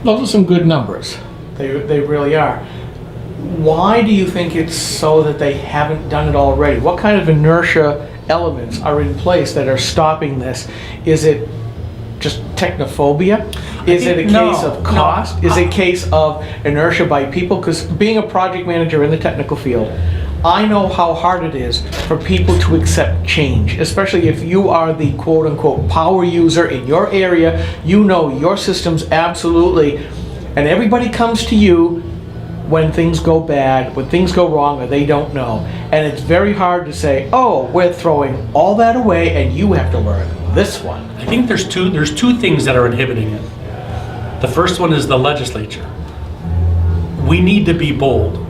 Those are some good numbers. They really are. Why do you think it's so that they haven't done it already? What kind of inertia elements are in place that are stopping this? Is it just technophobia? Is it a case of cost? Is it a case of inertia by people? Because being a project manager in the technical field, I know how hard it is for people to accept change, especially if you are the quote-unquote power user in your area. You know your systems absolutely, and everybody comes to you when things go bad, when things go wrong, or they don't know. And it's very hard to say, oh, we're throwing all that away and you have to learn this one. I think there's two things that are inhibiting it. The first one is the legislature. We need to be bold.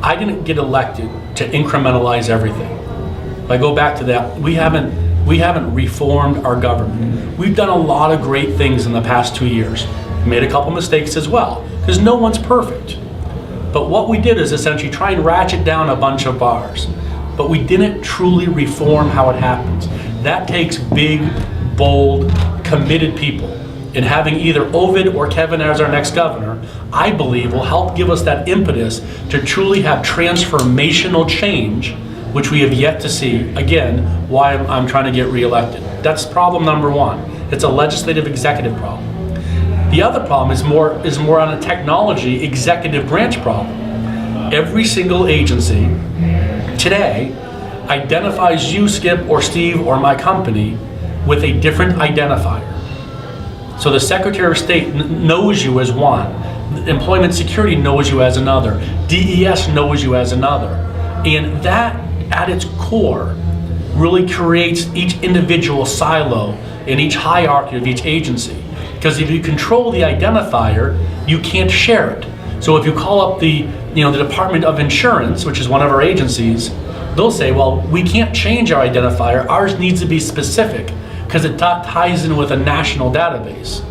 I didn't get elected to incrementalize everything. If I go back to that, we haven't reformed our government. We've done a lot of great things in the past 2 years. We made a couple mistakes as well, because no one's perfect. But what we did is essentially try and ratchet down a bunch of bars. But we didn't truly reform how it happens. That takes big, bold, committed people. And having either Ovid or Kevin as our next governor, I believe will help give us that impetus to truly have transformational change, which we have yet to see. Again, why I'm trying to get reelected. That's problem number one. It's a legislative executive problem. The other problem is more on a technology executive branch problem. Every single agency today identifies you, Skip, or Steve, or my company with a different identifier. So the Secretary of State knows you as one. Employment Security knows you as another. DES knows you as another. And that, at its core, really creates each individual silo in each hierarchy of each agency. Because if you control the identifier, you can't share it. So if you call up the Department of Insurance, which is one of our agencies, they'll say, well, we can't change our identifier. Ours needs to be specific because it ties in with a national database.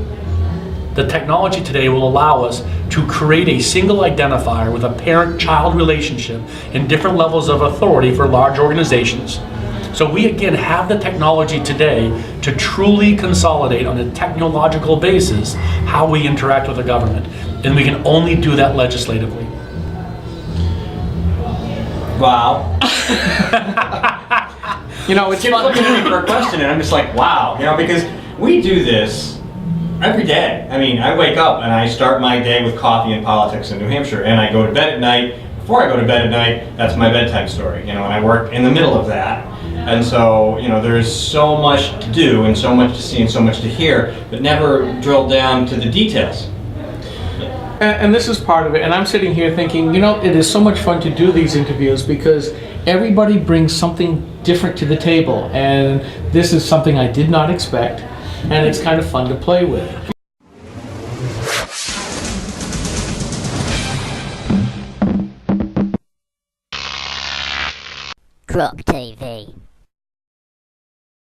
The technology today will allow us to create a single identifier with a parent-child relationship and different levels of authority for large organizations. So we again have the technology today to truly consolidate on a technological basis how we interact with the government. And we can only do that legislatively. Wow. It's Keep looking at me for a question and I'm just like, wow. Because we do this every day. I mean, I wake up and I start my day with coffee and politics in New Hampshire, and I go to bed at night. Before I go to bed at night, that's my bedtime story, and I work in the middle of that. And so, there's so much to do and so much to see and so much to hear, but never drilled down to the details. And this is part of it, and I'm sitting here thinking, it is so much fun to do these interviews because everybody brings something different to the table, and this is something I did not expect, and it's kind of fun to play with. GrokTV.